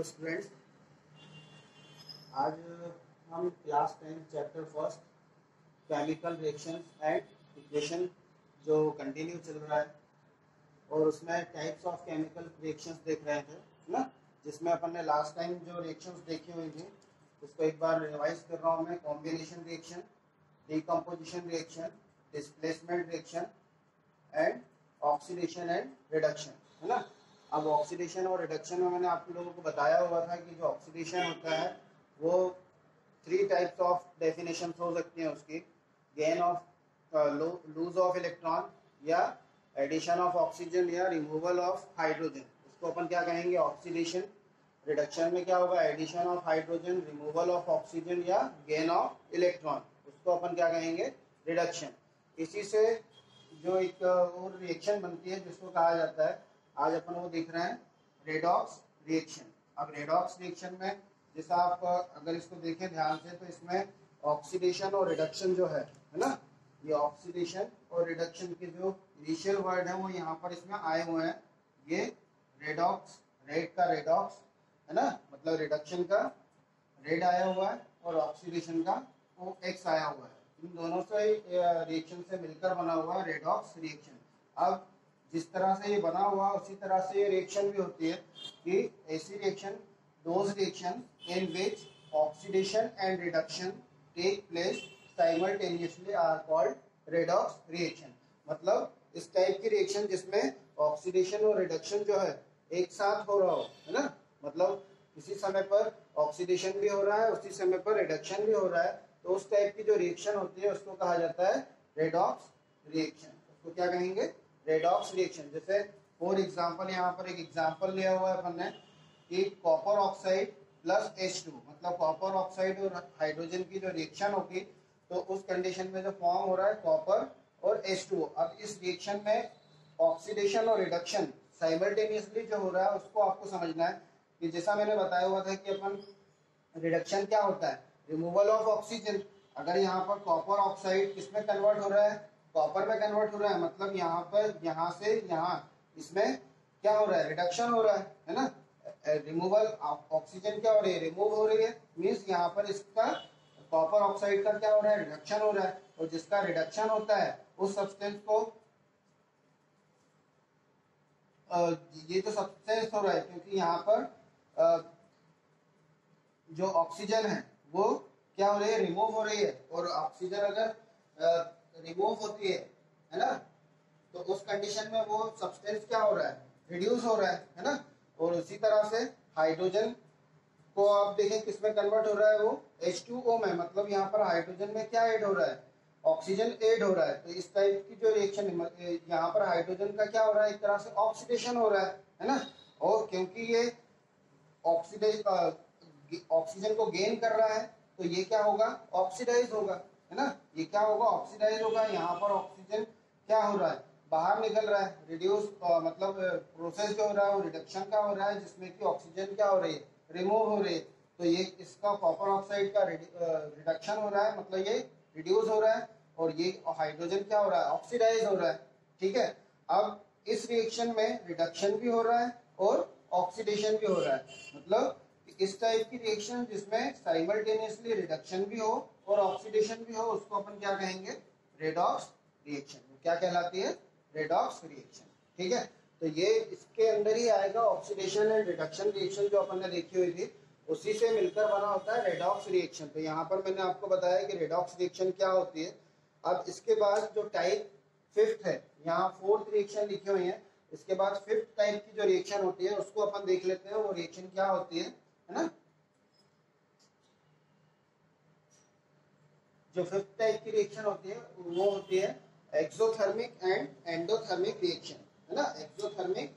Hello students, आज हम class 10 chapter first chemical reactions and equation जो कंटिन्यू चल रहा है और उसमें टाइप्स ऑफ केमिकल रिएक्शंस देख रहे थे, है ना। जिसमें अपन ने लास्ट टाइम जो रिएक्शंस देखी हुई थी उसको एक बार रिवाइज कर रहा हूँ मैं। Combination reaction, decomposition reaction, displacement reaction and oxidation and reduction, है ना। अब ऑक्सीडेशन और रिडक्शन में मैंने आप लोगों को बताया हुआ था कि जो ऑक्सीडेशन होता है वो 3 टाइप्स ऑफ डेफिनेशन हो सकती हैं उसकी। Gain of lose of electron, या एडिशन ऑफ ऑक्सीजन, या रिमूवल ऑफ हाइड्रोजन। उसको अपन क्या कहेंगे? ऑक्सीडेशन। रिडक्शन में क्या होगा? Addition of hydrogen, removal of oxygen, या गेन ऑफ इलेक्ट्रॉन। उसको अपन क्या कहेंगे? रिडक्शन। इसी से जो एक और रिएक्शन बनती है जिसको कहा जाता है, आज अपन वो देख रहे हैं, रेडॉक्स रिएक्शन। अब रेडॉक्स रिएक्शन में जैसा आप अगर इसको देखें ध्यान से तो इसमें ऑक्सीडेशन और रिडक्शन जो है ना, ये ऑक्सीडेशन और रिडक्शन के जो इनिशियल वर्ड है वो यहाँ पर इसमें आए हुए हैं। ये रेडॉक्स, रेड का रेडॉक्स है ना, मतलब रिडक्शन का रेड आया हुआ है और ऑक्सीडेशन का वो एक्स आया हुआ है। इन दोनों से रिएक्शन से मिलकर बना हुआ है रेडॉक्स रिएक्शन। अब जिस तरह से ये बना हुआ उसी तरह से ये रिएक्शन भी होती है कि ऐसी reaction, those reaction in which oxidation and reduction take place simultaneously are called redox reaction. मतलब इस टाइप की रिएक्शन जिसमें ऑक्सीडेशन और रिडक्शन जो है एक साथ हो रहा हो, है ना। मतलब किसी समय पर ऑक्सीडेशन भी हो रहा है, उसी समय पर रिडक्शन भी हो रहा है, तो उस टाइप की जो रिएक्शन होती है उसको कहा जाता है रेडॉक्स रिएक्शन। उसको क्या कहेंगे? Redox reaction. जैसे फॉर एग्जांपल यहाँ पर एक एग्जांपल लिया हुआ है अपन ने कि कॉपर ऑक्साइड प्लस H2, मतलब कॉपर ऑक्साइड और हाइड्रोजन की जो रिएक्शन होगी तो उस कंडीशन में जो फॉर्म हो रहा है कॉपर और H2। अब इस रिएक्शन में ऑक्सीडेशन और रिडक्शन साइमल्टेनियसली जो हो रहा है उसको आपको समझना है कि जैसा मैंने बताया हुआ था कि अपन रिडक्शन क्या होता है? Removal of oxygen. अगर यहाँ पर कॉपर ऑक्साइड किसमें कन्वर्ट हो रहा है? कॉपर में कन्वर्ट हो रहा है, मतलब यहाँ पर यहाँ से यहाँ इसमें क्या हो रहा है? रिडक्शन हो रहा है ना। रिमूवल ऑक्सीजन क्या हो रही है? रिमूव हो रही है, मीन्स यहाँ पर इसका कॉपर ऑक्साइड का क्या हो रहा है? रिडक्शन हो रहा है। और जिसका रिडक्शन होता है उस सब्सटेंस को ये तो सब्सटेंस हो रहा है क्योंकि यहाँ पर जो ऑक्सीजन है वो क्या हो रही है? रिमूव हो रही है। और ऑक्सीजन अगर रिमूव होती है ना, तो उस कंडीशन में वो सब्सटेंस क्या हो रहा है? रिड्यूस हो रहा है ना। और उसी तरह से हाइड्रोजन को आप देखें किसमें कन्वर्ट हो रहा है? वो H2O में, मतलब यहाँ पर हाइड्रोजन में क्या ऐड हो रहा है? ऑक्सीजन ऐड हो रहा है। तो इस टाइप की जो रिएक्शन यहाँ पर हाइड्रोजन का क्या हो रहा है? एक तरह से ऑक्सीडेशन हो रहा है ना। और क्योंकि ये ऑक्सीजन को गेन कर रहा है तो ये क्या होगा? ऑक्सीडाइज होगा, है ना। ये क्या होगा? ऑक्सीडाइज होगा। यहाँ पर ऑक्सीजन क्या हो रहा है? बाहर निकल रहा है। रिड्यूस मतलब प्रोसेस जो हो रहा है वो रिडक्शन का हो रहा है जिसमें कि ऑक्सीजन क्या हो रही है? रिमूव हो रही है। तो ये इसका कॉपर ऑक्साइड का रिडक्शन हो रहा है, मतलब ये रिड्यूस हो रहा है। और ये हाइड्रोजन क्या हो रहा है? ऑक्सीडाइज हो रहा है। ठीक है। अब इस रिएक्शन में रिडक्शन भी हो रहा है और ऑक्सीडेशन भी हो रहा है। मतलब इस टाइप की रिएक्शन जिसमें साइमल्टेनियसली रिडक्शन भी हो और ऑक्सीडेशन भी हो उसको अपन क्या कहेंगे? Redox reaction. क्या कहलाती है? Redox reaction. ठीक है। तो ये इसके अंदर ही आएगा। ऑक्सीडेशन एंड रिडक्शन रिएक्शन जो अपन ने देखी हुई थी उसी से मिलकर बना होता है रेडॉक्स रिएक्शन। तो यहाँ पर मैंने आपको बताया कि रेडॉक्स रिएक्शन क्या होती है। अब इसके बाद जो टाइप फिफ्थ है, यहाँ फोर्थ रिएक्शन लिखी हुई है, इसके बाद फिफ्थ टाइप की जो रिएक्शन होती है उसको अपन देख लेते हैं। वो रिएक्शन क्या होती है ना। जो फिफ्थ टाइप की रिएक्शन होती है वो होती है एक्सोथर्मिक एंड एंडोथर्मिक रिएक्शन, है ना। एक्सोथर्मिक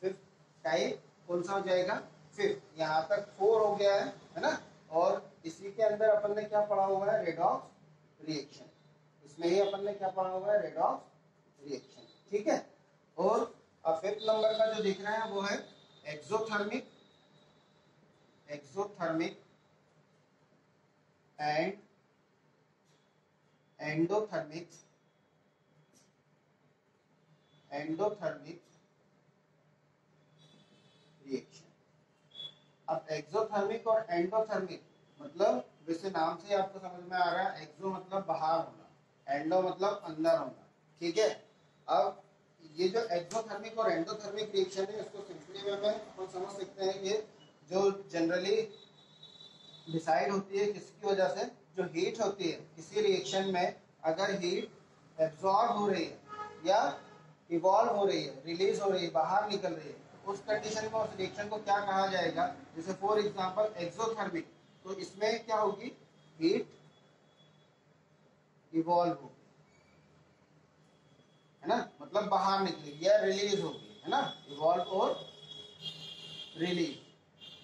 फिफ्थ टाइप कौन सा हो जाएगा? फिफ्थ। यहाँ तक 4 हो गया है ना। और इसी के अंदर अपन ने क्या पढ़ा हुआ है? Redox reaction. इसमें ही अपन ने क्या पढ़ा हुआ है? Redox reaction. ठीक है। और अब फिफ्थ नंबर का जो दिख रहा है वो है exothermic, exothermic and endothermic, endothermic reaction. अब एक्सोथर्मिक और एंडोथर्मिक मतलब वैसे नाम से आपको समझ में आ रहा है, एक्सो मतलब बाहर होना, एंडो मतलब अंदर होना, ठीक है। अब ये जो एक्सोथर्मिक और एंडोथर्मिक रिएक्शन है इसको सिंपली वे में अपन समझ सकते हैं, ये जो जनरली डिसाइड होती है किसकी वजह से, जो हीट होती है किसी रिएक्शन में, अगर हीट एब्जॉर्ब हो रही है या इवॉल्व हो रही है, रिलीज हो रही है, बाहर निकल रही है, उस कंडीशन में उस रिएक्शन को क्या कहा जाएगा, जैसे फॉर एग्जांपल एक्सोथर्मिक, तो इसमें क्या होगी, हीट इवॉल्व होगी, है ना, मतलब बाहर निकलेगी या रिलीज होगी, है ना, इवॉल्व और रिलीज,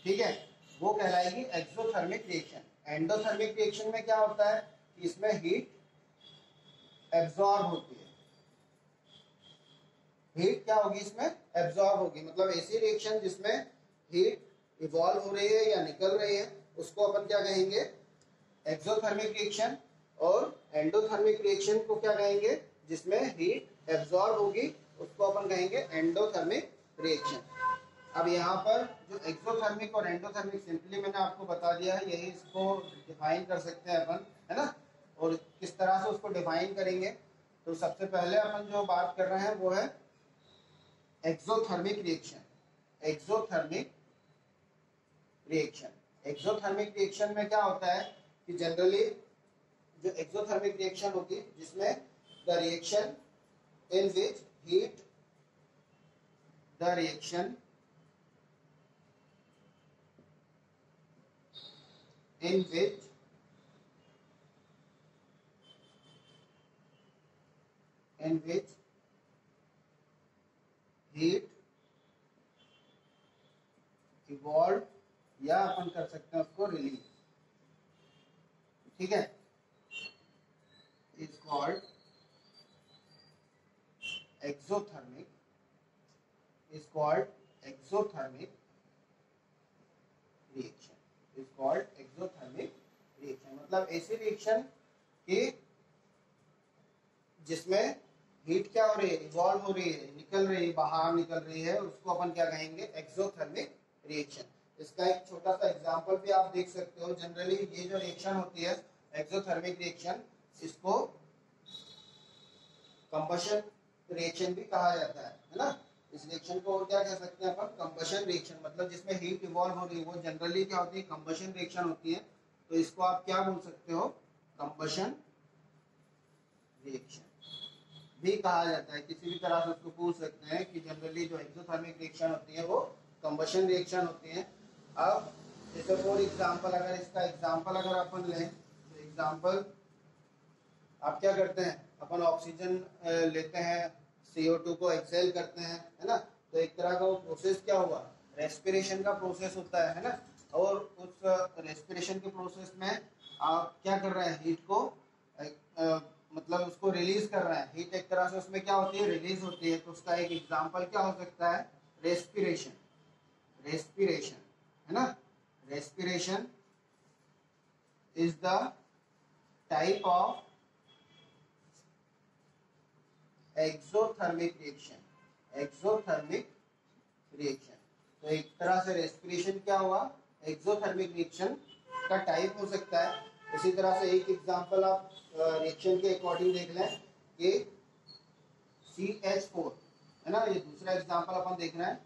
ठीक है, वो कहलाएगी एक्सोथर्मिक रिएक्शन। एंडोथर्मिक रिएक्शन में क्या होता है कि इसमें हीट एब्जॉर्ब होती है, हीट क्या होगी इसमें, एब्जॉर्ब होगी, मतलब ऐसी रिएक्शन जिसमें हीट इवॉल्व हो रही है या निकल रही है उसको अपन क्या कहेंगे, एक्सोथर्मिक रिएक्शन। और एंडोथर्मिक रिएक्शन को क्या कहेंगे, जिसमें हीट एब्जॉर्ब होगी उसको अपन कहेंगे एंडोथर्मिक रिएक्शन। अब यहाँ पर जो एक्सोथर्मिक और एंडोथर्मिक सिंपली मैंने आपको बता दिया है, यही इसको डिफाइन कर सकते हैं अपन, है ना। और किस तरह से उसको डिफाइन करेंगे, तो सबसे पहले अपन जो बात कर रहे हैं वो है exothermic reaction. Exothermic reaction, exothermic reaction में क्या होता है कि जनरली जो एक्सोथर्मिक रिएक्शन होती है जिसमें the reaction in which heat, the reaction in which heat evolved या अपन कर सकते हैं उसको रिलीज, ठीक है, is called exothermic, is called exothermic reaction, is called exothermic reaction, मतलब ऐसी रिएक्शन कि जिसमें हीट क्या हो रही है, इवॉल्व हो रही है, निकल रही है, बाहर निकल रही है, उसको अपन क्या कहेंगे, एक्सोथर्मिक रिएक्शन। इसका एक छोटा सा एग्जांपल भी आप देख सकते हो। जनरली ये जो रिएक्शन होती है एक्सोथर्मिक रिएक्शन, इसको कंबशन रिएक्शन भी कहा जाता है ना। इस रिएक्शन को और क्या कह सकते हैं अपन, कंबशन रिएक्शन, मतलब जिसमें हीट इवॉल्व हो रही है वो जनरली क्या होती है, कंबशन रिएक्शन होती है। तो इसको आप क्या बोल सकते हो, कंबशन रिएक्शन भी कहा जाता है। किसी भी तरह से उसको पूछ सकते हैं कि जनरली जो एक्सोथर्मिक रिएक्शन होती है वो कंबशन रिएक्शन होती है। अब जैसे फॉर एग्जांपल, अगर इसका एग्जांपल अगर अपन लें तो एग्जांपल आप क्या करते हैं, अपन ऑक्सीजन लेते हैं, CO2 को एक्सहेल करते हैं, है ना। तो एक तरह का वो प्रोसेस क्या हुआ, रेस्पिरेशन का प्रोसेस होता है ना। और उस रेस्पिरेशन के प्रोसेस में आप क्या कर रहे हैं, हीट को मतलब उसको रिलीज कर रहे हैं, हीट एक तरह से उसमें क्या होती है, रिलीज होती है। तो उसका एक एग्जांपल क्या हो सकता है, रेस्पिरेशन, रेस्पिरेशन, है ना। Respiration is the type of exothermic reaction, exothermic reaction. तो एक तरह से रेस्पिरेशन क्या हुआ, एक्सोथर्मिक रिएक्शन का टाइप हो सकता है। इसी तरह से एक एग्जांपल आप रिएक्शन के अकॉर्डिंग देख लें कि CH4, है ना, ये दूसरा एग्जांपल अपन देख रहे हैं,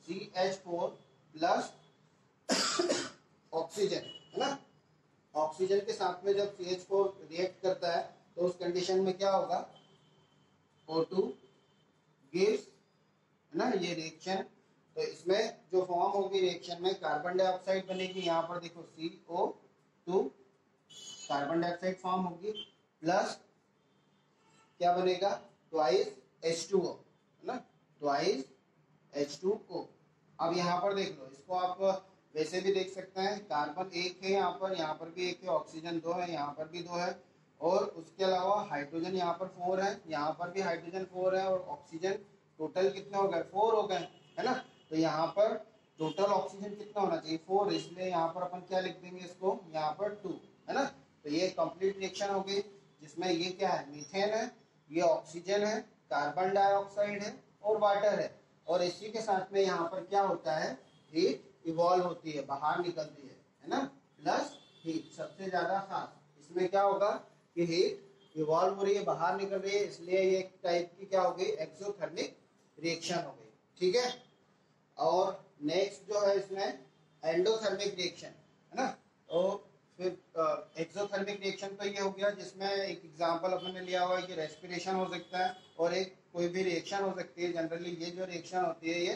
CH4 प्लस ऑक्सीजन, है ना। ऑक्सीजन के साथ में जब CH4 रिएक्ट करता है तो उस कंडीशन में क्या होगा, O2 गिव्स, है ना, ये रिएक्शन। तो इसमें जो फॉर्म होगी रिएक्शन में, कार्बन डाइऑक्साइड बनेगी, यहाँ पर देखो CO2 कार्बन डाइऑक्साइड फॉर्म होगी, प्लस क्या बनेगा, ट्वाइस H2O, है ना, ट्वाइस H2O। अब यहाँ पर देख लो, इसको आप वैसे भी देख सकते हैं, कार्बन एक है यहाँ पर भी एक है, ऑक्सीजन 2 है, यहाँ पर भी 2 है, और उसके अलावा हाइड्रोजन यहाँ पर 4 है, यहाँ पर भी हाइड्रोजन 4 है, और ऑक्सीजन टोटल कितने हो गए, 4 हो गए, है ना। तो यहाँ पर टोटल ऑक्सीजन कितना होना चाहिए, 4, इसलिए यहाँ पर अपन क्या लिख देंगे इसको, यहाँ पर 2, है ना। तो ये कंप्लीट रिएक्शन हो गई, जिसमें ये क्या है, मीथेन है, ये ऑक्सीजन है, कार्बन डाइऑक्साइड है और वाटर है, और इसी के साथ में यहाँ पर क्या होता है, हीट इवॉल्व होती है, बाहर निकलती है ना, प्लस हीट सबसे ज्यादा खास। इसमें क्या होगा कि हीट इवॉल्व हो रही है, बाहर निकल रही है, इसलिए ये एक टाइप की क्या हो गई, एक्सोथर्मिक रिएक्शन हो गई। ठीक है। और नेक्स्ट जो है इसमें एंडोथर्मिक रिएक्शन है ना। तो फिर एक्सोथर्मिक रिएक्शन तो ये हो गया जिसमें एक एग्जांपल अपन ने लिया हुआ है कि रेस्पिरेशन हो सकता है और एक कोई भी रिएक्शन हो सकती है। जनरली ये जो रिएक्शन होती है ये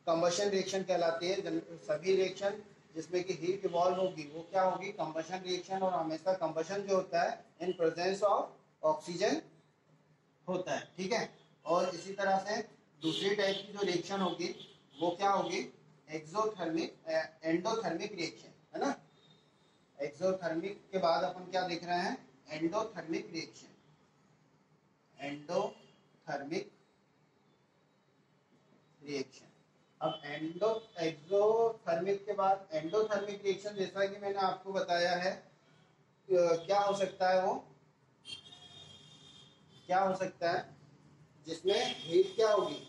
कंबशन रिएक्शन कहलाती है। सभी रिएक्शन जिसमें कि हीट इवॉल्व होगी वो क्या होगी, कंबशन रिएक्शन। और हमेशा कंबशन जो होता है इन प्रेजेंस ऑफ ऑक्सीजन होता है। ठीक है। और इसी तरह से दूसरी टाइप की जो रिएक्शन होगी वो क्या होगी, एक्सोथर्मिक एंडोथर्मिक रिएक्शन है ना। एक्सोथर्मिक के बाद अपन क्या देख रहे हैं, एंडोथर्मिक रिएक्शन। Endothermic reaction. अब एक्सोथर्मिक के बाद एंडोथर्मिक रिएक्शन, जैसा कि मैंने आपको बताया है क्या हो सकता है, वो क्या हो सकता है जिसमें हीट क्या होगी,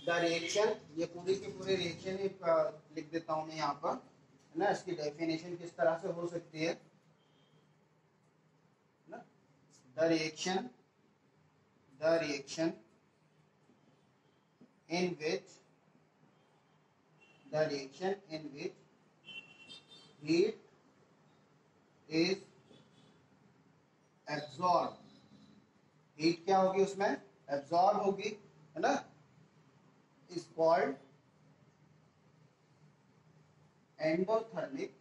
द रिएक्शन। ये पूरी की पूरी रिएक्शन ही लिख देता हूं मैं यहाँ पर है ना। इसकी डेफिनेशन किस तरह से हो सकती है ना, the reaction in which heat is absorbed। Heat क्या होगी उसमें, एब्जॉर्ब होगी है ना, is called endothermic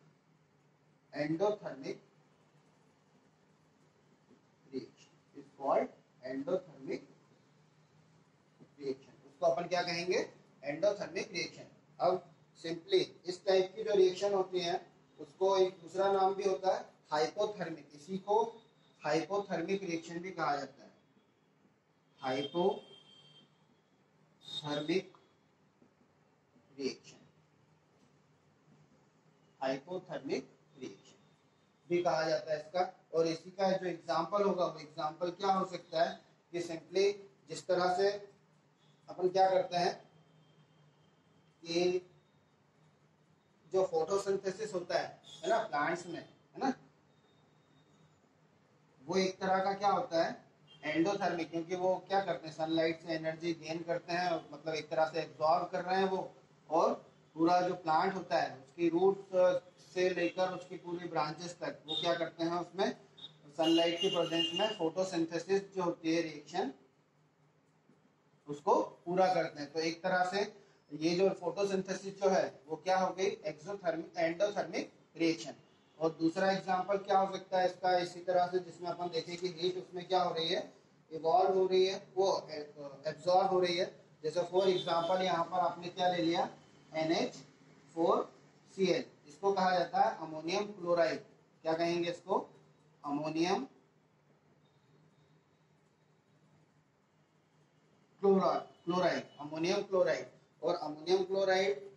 reaction. Is called endothermic reaction. उसको अपन क्या कहेंगे, एंडोथर्मिक रिएक्शन। अब सिंपली इस टाइप की जो रिएक्शन होती है उसको एक दूसरा नाम भी होता है हाइपोथर्मिक। इसी को हाइपोथर्मिक रिएक्शन भी कहा जाता है। हाइपोथर्मिक रिएक्शन, हाइपोथर्मिक रिएक्शन भी कहा जाता है इसका। और इसी का जो एग्जांपल होगा वो एग्जांपल क्या हो सकता है कि सिंपली जिस तरह से अपन क्या करते हैं कि जो फोटोसिंथेसिस होता है ना प्लांट्स में है ना, वो एक तरह का क्या होता है एंडोथर्मिक, क्योंकि वो क्या करते हैं सनलाइट से एनर्जी गेन करते हैं, मतलब एक तरह से एब्जॉर्ब कर रहे हैं वो। और पूरा जो प्लांट होता है उसकी रूट्स से लेकर उसकी पूरी ब्रांचेस तक वो क्या करते हैं उसमें सनलाइट की प्रेजेंस में फोटोसिंथेसिस जो होती है रिएक्शन उसको पूरा करते हैं। तो एक तरह से ये जो फोटोसिंथेसिस जो है वो क्या हो गई, एक्सोथर्मिक एंडोथर्मिक रिएक्शन। और दूसरा एग्जांपल क्या हो सकता है इसका, इसी तरह से जिसमें अपन देखें कि हीट उसमें क्या हो रही है, इवॉल्व हो रही है, वो एब्जॉर्ब हो रही है। जैसे फॉर एग्जांपल यहाँ पर आपने क्या ले लिया, NH4Cl। इसको कहा जाता है अमोनियम क्लोराइड। क्या कहेंगे इसको, अमोनियम क्लोराइड, अमोनियम क्लोराइड। और अमोनियम क्लोराइड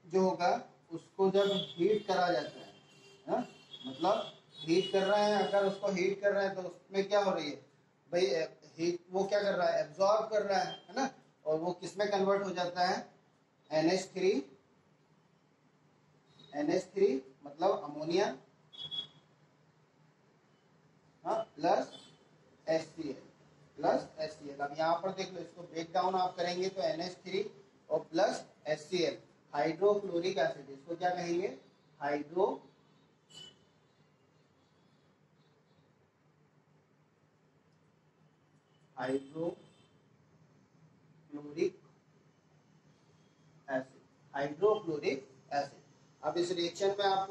जो होगा उसको जब हीट करा जाता है ना, मतलब हीट कर रहे हैं, अगर उसको हीट कर रहे हैं तो उसमें क्या हो रही है भाई, हीट वो क्या कर रहा है, एब्जॉर्ब कर रहा है ना। और वो किस में कन्वर्ट हो जाता है, NH3 मतलब अमोनिया प्लस HCl। अब यहाँ पर देख लो, इसको ब्रेक डाउन आप करेंगे तो NH3 और प्लस HCl हाइड्रोक्लोरिक एसिड। इसको क्या कहेंगे, हाइड्रोक्लोरिक एसिड, हाइड्रोक्लोरिक एसिड। अब इस रिएक्शन में आप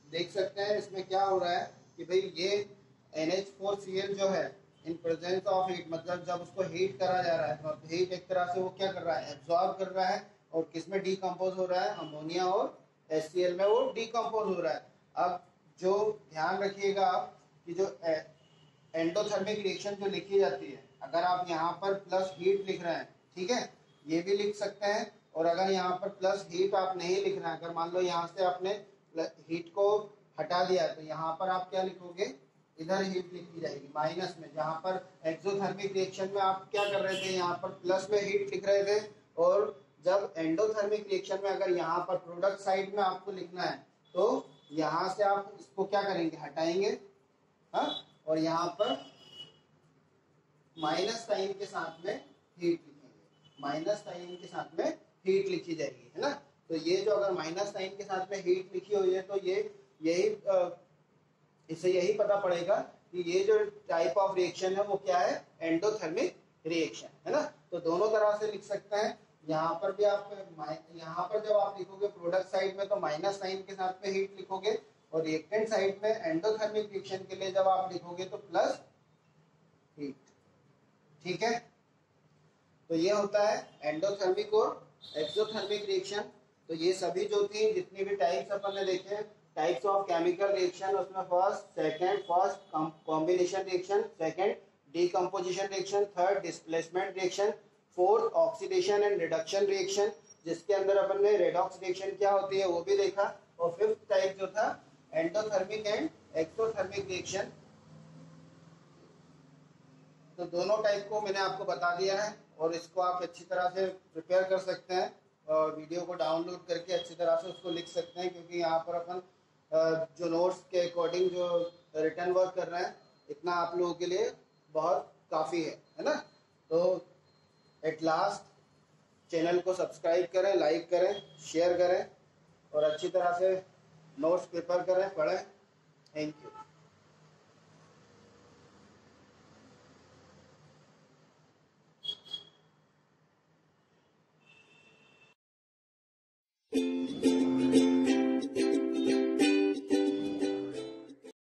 देख सकते हैं इसमें क्या हो रहा है कि भाई ये NH4Cl जो है इन प्रेजेंस ऑफ हीट, मतलब जब उसको हीट करा जा रहा है तो हीट एक तरह से वो क्या कर रहा है, एब्जॉर्ब कर रहा है। और किस में डीकम्पोज हो रहा है, अमोनिया और HCl में वो डीकम्पोज हो रहा है। अब जो ध्यान रखिएगा आप कि जो एंडोथर्मिक रिएक्शन जो लिखी जाती है, अगर आप यहाँ पर प्लस हीट लिख रहे हैं, ठीक है, ये भी लिख सकते हैं। और अगर यहाँ पर प्लस हीट आप नहीं लिख रहे हैं, अगर मान लो यहाँ से आपने हीट को हटा दिया तो यहाँ पर आप क्या लिखोगे, इधर हीट लिखी जाएगी माइनस में। जहाँ पर एक्सोथर्मिक रिएक्शन में आप क्या कर रहे थे, यहाँ पर प्लस में हीट लिख रहे थे, और जब एंडोथर्मिक रिएक्शन में अगर यहाँ पर प्रोडक्ट साइड में आपको लिखना है तो यहाँ से आप इसको क्या करेंगे, हटाएंगे, हाँ, और यहाँ पर माइनस साइन के साथ में हीट लिखेंगे, माइनस साइन के साथ में हीट लिखी जाएगी, है ना। तो ये जो अगर माइनस साइन के साथ में हीट लिखी हुई है तो ये यही इससे यही पता पड़ेगा कि ये जो टाइप ऑफ रिएक्शन है वो क्या है, एंडोथर्मिक रिएक्शन, है ना। तो दोनों तरह से लिख सकते हैं। यहाँ पर भी आप यहाँ पर जब आप लिखोगे प्रोडक्ट साइड में तो माइनस साइन के साथ में हीट लिखोगे, और रिएक्टेंट साइड में एंडोथर्मिक रिएक्शन के लिए जब आप लिखोगे तो प्लस हीट, ठीक है। तो ये होता है एंडोथर्मिक और एक्सोथर्मिक रिएक्शन। तो ये सभी जो थी जितनी भी टाइप्स अपन ने देखे, टाइप्स ऑफ केमिकल रिएक्शन, उसमें first combination reaction, second decomposition reaction, third displacement reaction, fourth oxidation and reduction reaction, जिसके अंदर अपन ने रेडॉक्स रिएक्शन क्या होती है वो भी देखा, और फिफ्थ टाइप जो था एंडोथर्मिक एंड एक्सोथर्मिक रिएक्शन। तो दोनों टाइप को मैंने आपको बता दिया है, और इसको आप अच्छी तरह से प्रिपेयर कर सकते हैं और वीडियो को डाउनलोड करके अच्छी तरह से उसको लिख सकते हैं, क्योंकि यहाँ पर अपन जो नोट्स के अकॉर्डिंग जो रिटर्न वर्क कर रहे हैं, इतना आप लोगों के लिए बहुत काफ़ी है ना। तो एट लास्ट चैनल को सब्सक्राइब करें, लाइक करें, शेयर करें और अच्छी तरह से नोट्स प्रिपेयर करें, पढ़ें। Thank you.